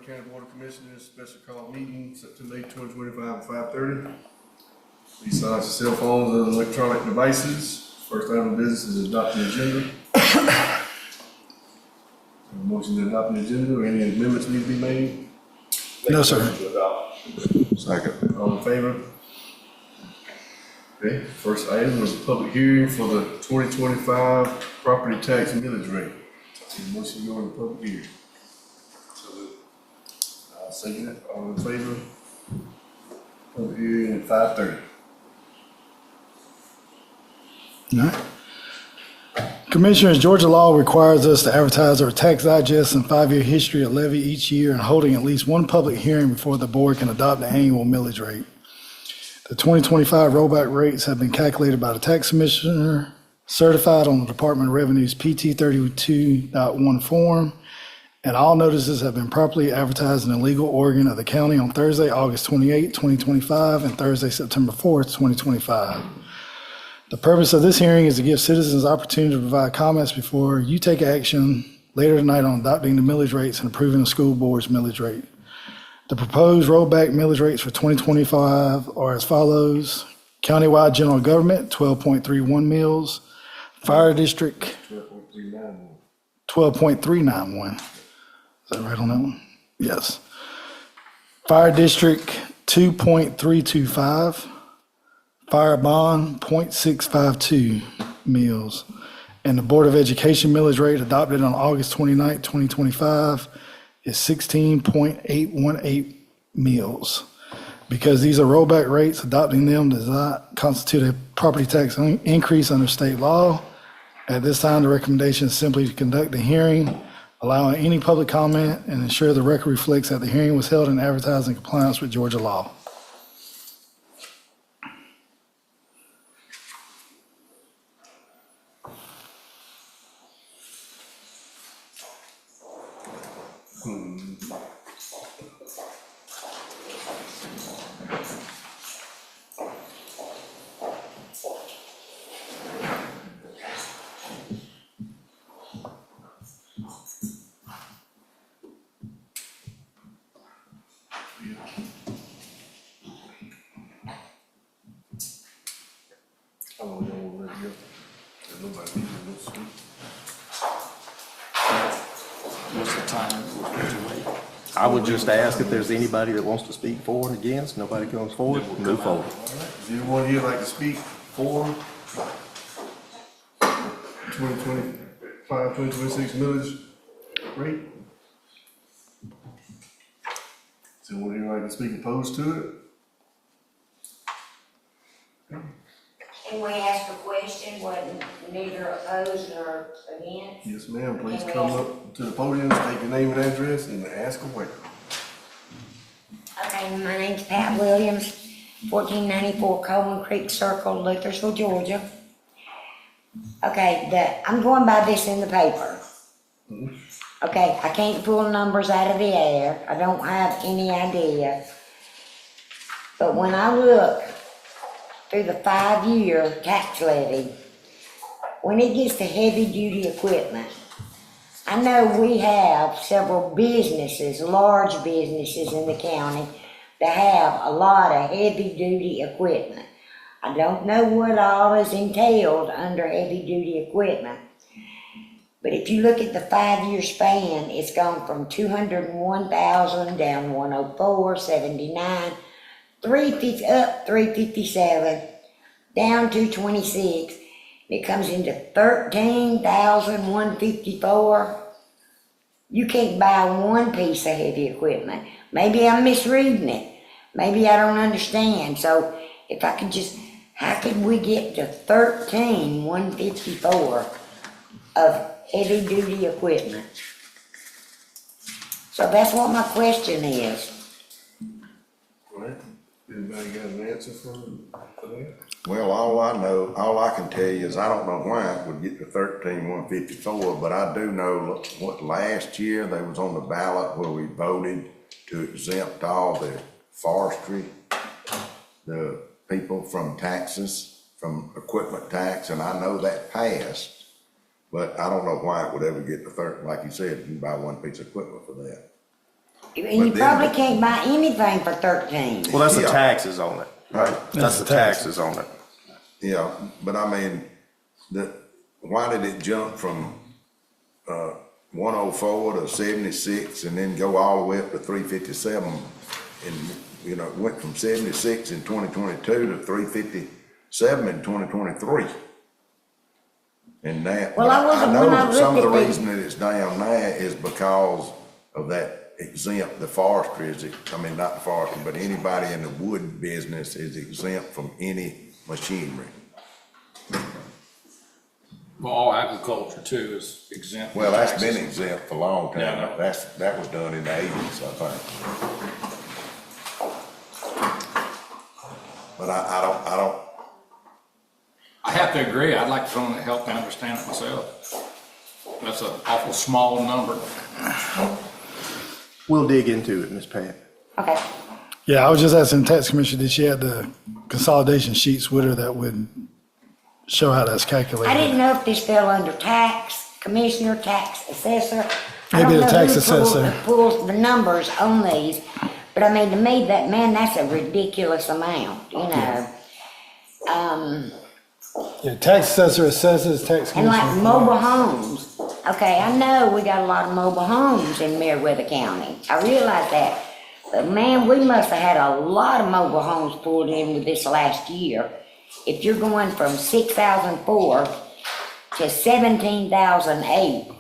County Board of Commissioners, special call meeting, September 8, 2025 at 5:30. Please silence your cell phones and electronic devices. First item of business is adopt the agenda. Motion to adopt the agenda. Any amendments need to be made? No, sir. Second. All in favor? Okay, first item was a public hearing for the 2025 property tax millage rate. Motion to go into public hearing. I'll second it. All in favor? Public hearing at 5:30. All right. Commissioners, Georgia law requires us to advertise our tax digest and 5-year history of levy each year and holding at least one public hearing before the board can adopt the annual millage rate. The 2025 rollback rates have been calculated by the tax commissioner, certified on the Department of Revenue's PT 32.1 form, and all notices have been properly advertised in the legal organ of the county on Thursday, August 28, 2025, and Thursday, September 4th, 2025. The purpose of this hearing is to give citizens opportunity to provide comments before you take action later tonight on adopting the millage rates and approving the school board's millage rate. The proposed rollback millage rates for 2025 are as follows. Countywide general government, 12.31 mills. Fire district, 12.391. Is that right on that one? Yes. Fire district, 2.325. Fire bond, 0.652 mills. And the Board of Education millage rate adopted on August 29, 2025 is 16.818 mills. Because these are rollback rates, adopting them does not constitute a property tax increase under state law. At this time, the recommendation is simply to conduct the hearing, allowing any public comment, and ensure the record reflects that the hearing was held and advertised in compliance with Georgia law. Oh, no, we're ready to go. There's nobody leaving this week. What's the time? I would just ask if there's anybody that wants to speak for or against. Nobody comes forward, move forward. All right. Does anyone here like to speak for 2025, 2026 millage rate? Does anyone here like to speak opposed to it? Can we ask a question, what neither opposed nor against? Yes, ma'am. Please come up to the podium, state your name and address, and ask away. Okay, my name's Pat Williams, 1494 Coleman Creek Circle, Luthersville, Georgia. Okay, I'm going by this in the paper. Okay, I can't pull numbers out of the air. I don't have any idea. But when I look through the 5-year tax levy, when it gets to heavy duty equipment, I know we have several businesses, large businesses in the county that have a lot of heavy duty equipment. I don't know what all is entailed under heavy duty equipment. But if you look at the 5-year span, it's gone from 201,000 down 104, 79, 350 up 357, down 226. It comes into 13,154. You can't buy one piece of heavy equipment. Maybe I'm misreading it. Maybe I don't understand. So if I could just, how could we get to 13,154 of heavy duty equipment? So that's what my question is. All right. Anybody got an answer for that? Well, all I can tell you is I don't know why it would get to 13,154, but I do know what last year they was on the ballot where we voted to exempt all the forestry, the people from taxes, from equipment tax, and I know that passed, but I don't know why it would ever get to 13, like you said, you can buy one piece of equipment for that. And you But then- probably can't buy anything for 13. Well, that's the Yeah. taxes on it, right? That's the taxes on it. Yeah, but I mean, why did it jump from, 104 to 76 and then go all the way up to 357? And, you know, it went from 76 in 2022 to 357 in 2023. And that, Well, I wasn't- know when I that some of the looked at the- reason that it's down there is because of that exempt, the forestry is, I mean, not the forestry, but anybody in the wood business is exempt from any machinery. Well, all agriculture too is exempt. from Well, that's taxes. been exempt for a long Yeah, I time. know. That was done in the 80s, I think. But I don't, I have to agree, I'd like someone to help me understand it myself. That's an awful small number. We'll dig into it, Ms. Pat. Okay. Yeah, I was just asking the tax commissioner, did she have the consolidation sheets with her that would show how that's calculated? I didn't know if this fell under tax commissioner, tax assessor. I Maybe don't the know tax who assessor. pulls the numbers on these, but I mean, to me, that's a ridiculous amount, you know? Yeah, tax assessor assesses, tax And like commissioner. mobile homes, okay, I know we got a lot of mobile homes in Meriwether County, I realize that. But man, we must have had a lot of mobile homes pulled in with this last year. If you're going from 6,004 to 17,008,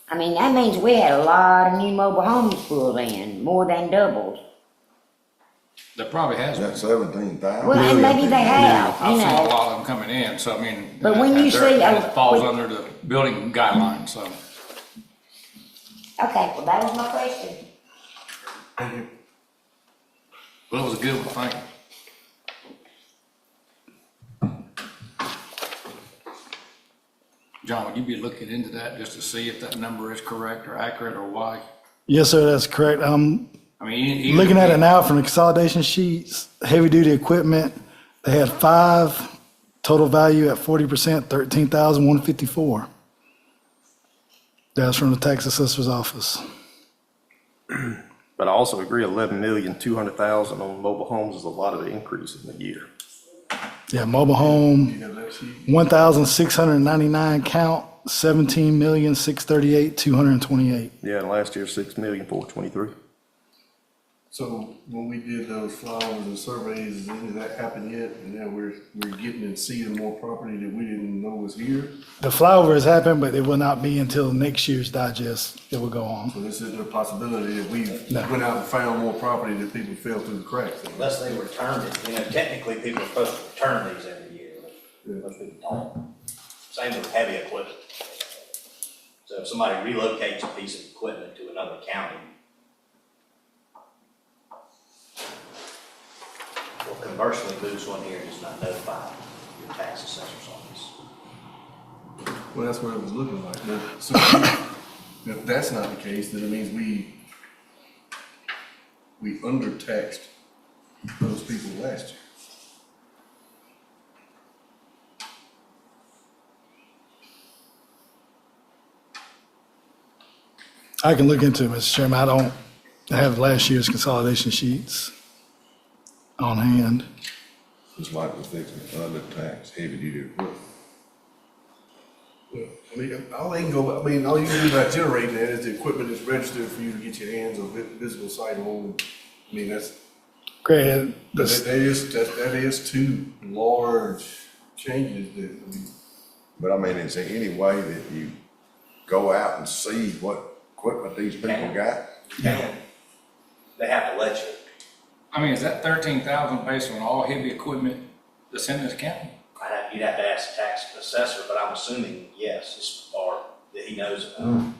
I mean, that means we had a lot of new mobile homes pulled in, more than doubled. There probably has been. that's 17,000. Well, and maybe they have, you I've seen a know. lot of them coming in, so I mean. But when you and see and a- it falls under the building guidelines, so. Okay, well, that was my question. Well, it was a good one, thank you. John, would you be looking into that just to see if that number is correct or accurate or why? Yes, sir, that's correct. I'm I mean, even looking if at we- it now from the consolidation sheets, heavy-duty equipment, they had 5, total value at 40%, 13,154. That's from the tax assessor's office. But I also agree, 11,200,000 on mobile homes is a lot of the increase in the year. Yeah, mobile home, You have that sheet? 1,699 count, 17,638,228. Yeah, and last year, 6,423,000. So when we did those flowers and surveys, has any of that happened yet? And now we're getting and seeing more property that we didn't know was here. The flyover has happened, but it will not be until next year's digest it will go on. So this is a possibility that we No. went out and found more property that people fell through the cracks. Unless they returned it, you know, technically people are supposed to return these every year, but most people don't. Same with heavy equipment. So if somebody relocates a piece of equipment to another county, or conversely moves one here and does not notify your tax assessor's office. Well, that's what it was looking like. But so if that's not the case, then it means we undertaxed those people last year. I can look into it, Mr. Chairman. I don't have last year's consolidation sheets on hand. It's like we're fixing to undertax heavy-duty equipment. Well, I mean, all they can go, I mean, all you can do about generating that is the equipment that's registered for you to get your hands on visible sight on. I mean, that's, Great. that is two large changes that, I mean, But I mean, is there any way that you go out and see what equipment these people got? And they have to let you. I mean, is that 13,000 based on all heavy equipment that's in this county? You'd have to ask the tax assessor, but I'm assuming, yes, or that he knows about.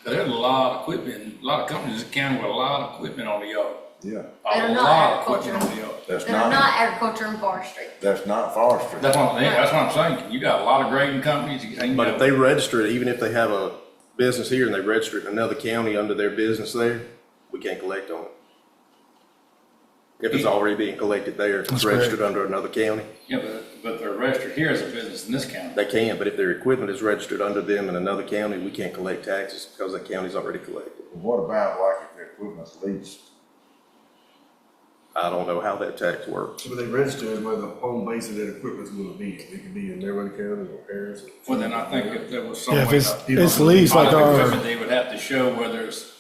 There's a lot of equipment, a lot of companies in the county with a lot of equipment on the yard. Yeah, That are A not lot of agriculture. equipment on the yard. that's That are not, not agriculture and forestry. that's not forestry. That's what I'm saying. You got a lot of grading companies. You But know, if they register it, even if they have a business here and they register it in another county under their business there, we can't collect on it. If it's already being collected there, if it's That's registered correct. under another county, Yeah, but they're registered here as a business in this county. they can, but if their equipment is registered under them in another county, we can't collect taxes because that county's already collected. What about like if the equipment's leased? I don't know how that tax works. So they register as where the home base of that equipment's gonna be. It could be in Meriwether County or Harris. Well, then I think if there was some Yeah, if way it's leased like Part of the our, equipment, they would have to show whether it's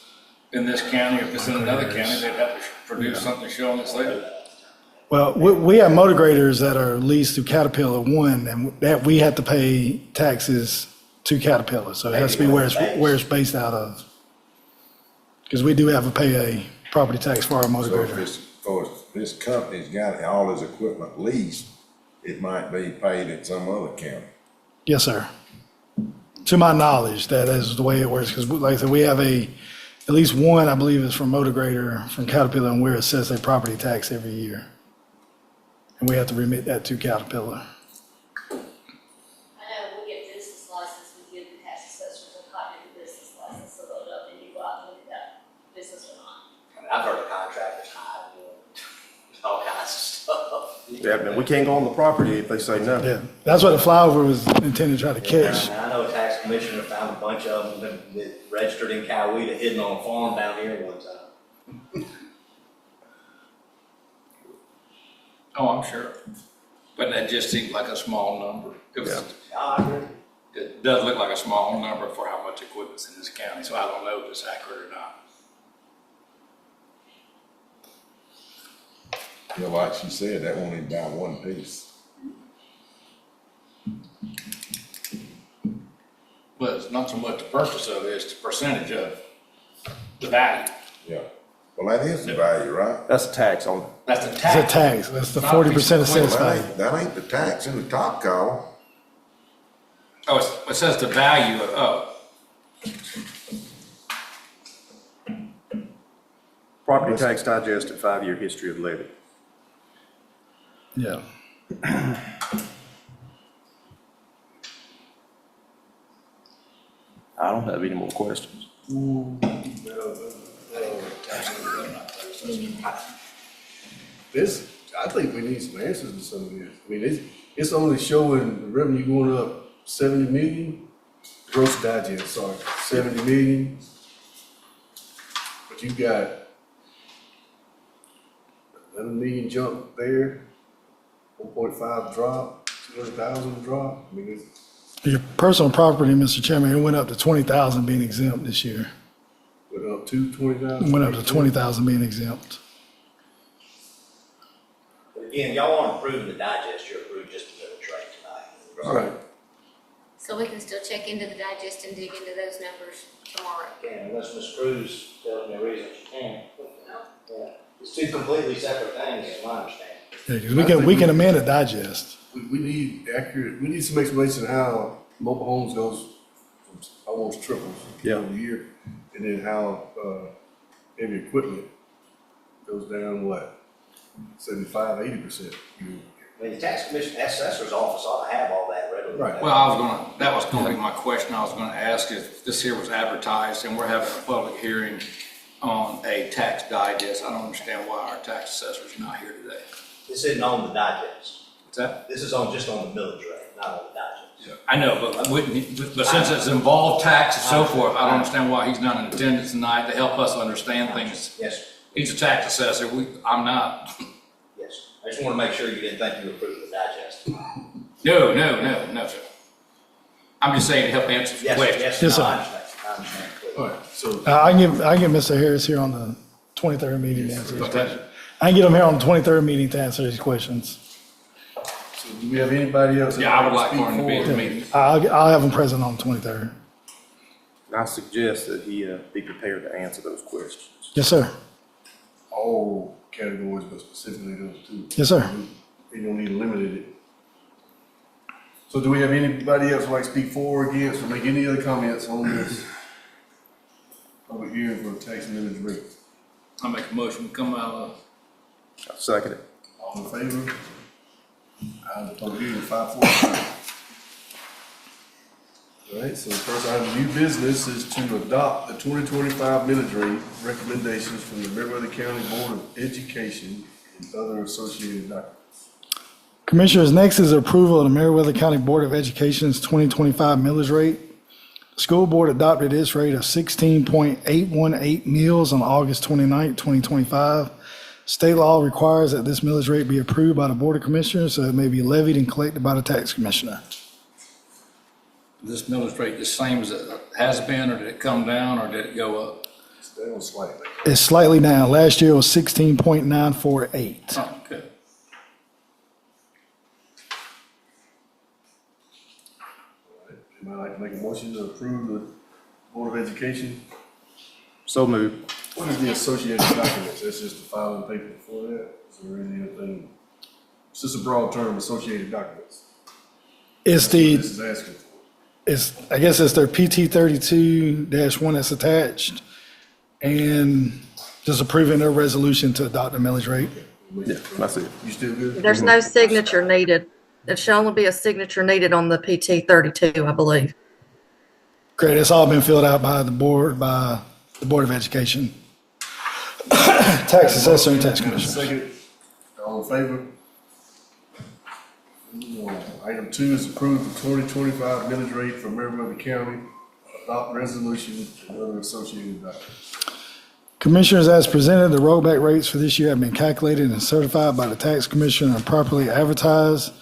in this county, or if it's in another county, they'd have to produce something showing it's there. well, we have motor graders that are leased through Caterpillar One, and that we have to pay taxes to Caterpillar, so it has to be where it's based out of. Because we do have to pay a property tax for our motor So if grader. this company's got all his equipment leased, it might be paid at some other county. Yes, sir. To my knowledge, that is the way it works, because like I said, we have at least one, I believe, is from motor grader from Caterpillar, and where it says a property tax every year. And we have to remit that to Caterpillar. I know, we get business license, we give the tax assessors a copy of the business license, so they'll know, and you go out and look at that business or not. I mean, I've heard of contractors hide, all kinds of stuff. Yeah, man, we can't go on the property if they say no. Yeah, that's what the flyover was intended to try to catch. I know a tax commissioner found a bunch of them that registered in Coweta hidden on a farm down here one time. Oh, I'm sure. But that just seems like a small number. I agree. It does look like a small number for how much equipment's in this county, so I don't know if it's accurate or not. Yeah, like she said, that won't even buy one piece. But it's not so much the purchase of it, it's the percentage of the value. Yeah. Well, that is the value, right? That's a tax on, That's the It's a tax. tax, that's the Not 40% of piece of sales value. That ain't the tax in the top column. Oh, it says the value of, property tax digest and 5-year history of levy. Yeah. I don't have any more questions. This, I think we need some answers to some of this. I mean, it's only showing the revenue going up 70 million, gross digest, sorry, 70 million. But you got 11 million jump there, 1.5 drop, 200,000 drop. I mean, it's, Your personal property, Mr. Chairman, it went up to 20,000 being exempt this year. went up to 20,000. It went up to 20,000 being exempt. But again, y'all aren't approving the digest, you're approving just the mill rate tonight. Right. So we can still check into the digest and dig into those numbers tomorrow. Again, unless Ms. Cruz tells me a reason she can't. Yeah. It's two completely separate things, in my understanding. Yeah, 'cause we can amend a digest. We need accurate, we need some explanation how mobile homes goes from almost triples Yeah. over the year. And then how, heavy equipment goes down, what, 75, 80%. I mean, the tax commission, assessor's office ought to have all that readily. Right. well, that was gonna be my question. I was gonna ask if this here was advertised and we're having a public hearing on a tax digest. I don't understand why our tax assessor's not here today. This isn't on the digest. What's that? This is just on the millage rate, not on the digest. I know, but since it's involved tax and so forth, I don't understand why he's not in attendance tonight to help us understand things. Yes, sir. He's a tax assessor, I'm not. Yes, sir. I just want to make sure you didn't think you approved the digest. No, sir. I'm just saying to help answer the Yes, question. yes, Yes, no, sir. I understand, I understand. All right, so, I can get Mr. Harris here on the 23rd meeting to answer these Okay. questions. I can get him here on the 23rd meeting to answer these questions. so do we have anybody else? that Yeah, I would like speak for him to be at the for- meeting. I'll have him present on the 23rd. And I suggest that he be prepared to answer those questions. Yes, sir. All categories, but specifically those two. Yes, sir. You don't need to limit it. So do we have anybody else who like to speak for or against, or make any other comments on this public hearing for tax and millage rate? I make a motion, we come out of, I second it. All in favor? Ayes, public hearing, 5-4. All right, so the first item of new business is to adopt the 2025 millage rate recommendations from the Meriwether County Board of Education and other associated documents. Commissioners, next is approval of the Meriwether County Board of Education's 2025 millage rate. The school board adopted its rate of 16.818 mills on August 29, 2025. State law requires that this millage rate be approved by the Board of Commissioners, so it may be levied and collected by the tax commissioner. This millage rate the same as it has been, or did it come down, or did it go up? It's down slightly. It's slightly down. Last year was 16.948. Oh, good. Anybody like to make a motion to approve the Board of Education? So moved. What is the associated documents? That's just the filing paper for that? Is there any other thing? It's just a broad term, associated documents. It's This the, is asking for. I guess it's their PT 32-1 that's attached, and just approving their resolution to adopt the millage rate. Yeah, that's it. You still good? There's no signature needed. It should only be a signature needed on the PT 32, I believe. Great, it's all been filled out by the Board of Education. Tax assessor and tax commissioner. Second, all in favor? Item 2 is approve the 2025 millage rate for Meriwether County, adopt resolution and other associated documents. Commissioners, as presented, the rollback rates for this year have been calculated and certified by the tax commissioner and properly advertised.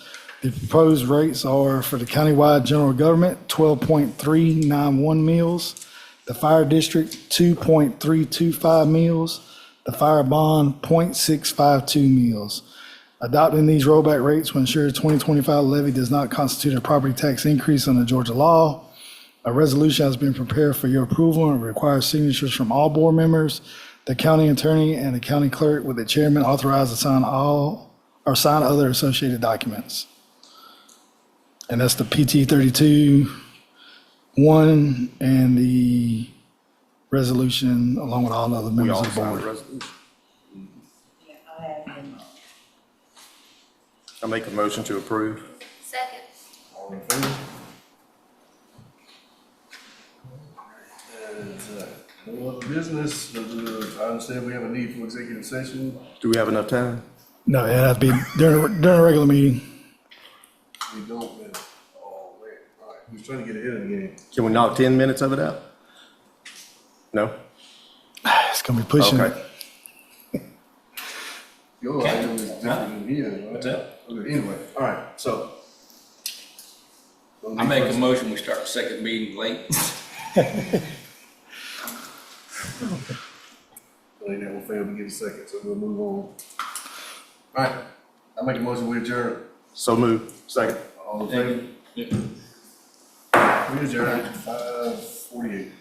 The proposed rates are for the countywide general government, 12.391 mills, the fire district, 2.325 mills, the fire bond, 0.652 mills. Adopting these rollback rates will ensure the 2025 levy does not constitute a property tax increase under Georgia law. A resolution has been prepared for your approval and requires signatures from all board members, the county attorney, and the county clerk, with the chairman authorized to sign sign other associated documents. And that's the PT 32-1 and the resolution along with all the other We members all of the signed the board. resolution. I make a motion to approve. Second. All in favor? And, no other business, I understand we have a need for executive session. Do we have enough time? No, it has to be during a regular meeting. We don't, man. Oh, man, all right, we was trying to get ahead of the game. Can we knock 10 minutes of it out? No? It's gonna be pushing it. Okay. Your item is different than his, right? What's that? Okay, anyway, all right, so. I make a motion, we start the second meeting late. I think that will fail to get a second, so we'll move on. All right, I make a motion, we adjourn. So moved. Second. All in favor? We adjourn at 5:48.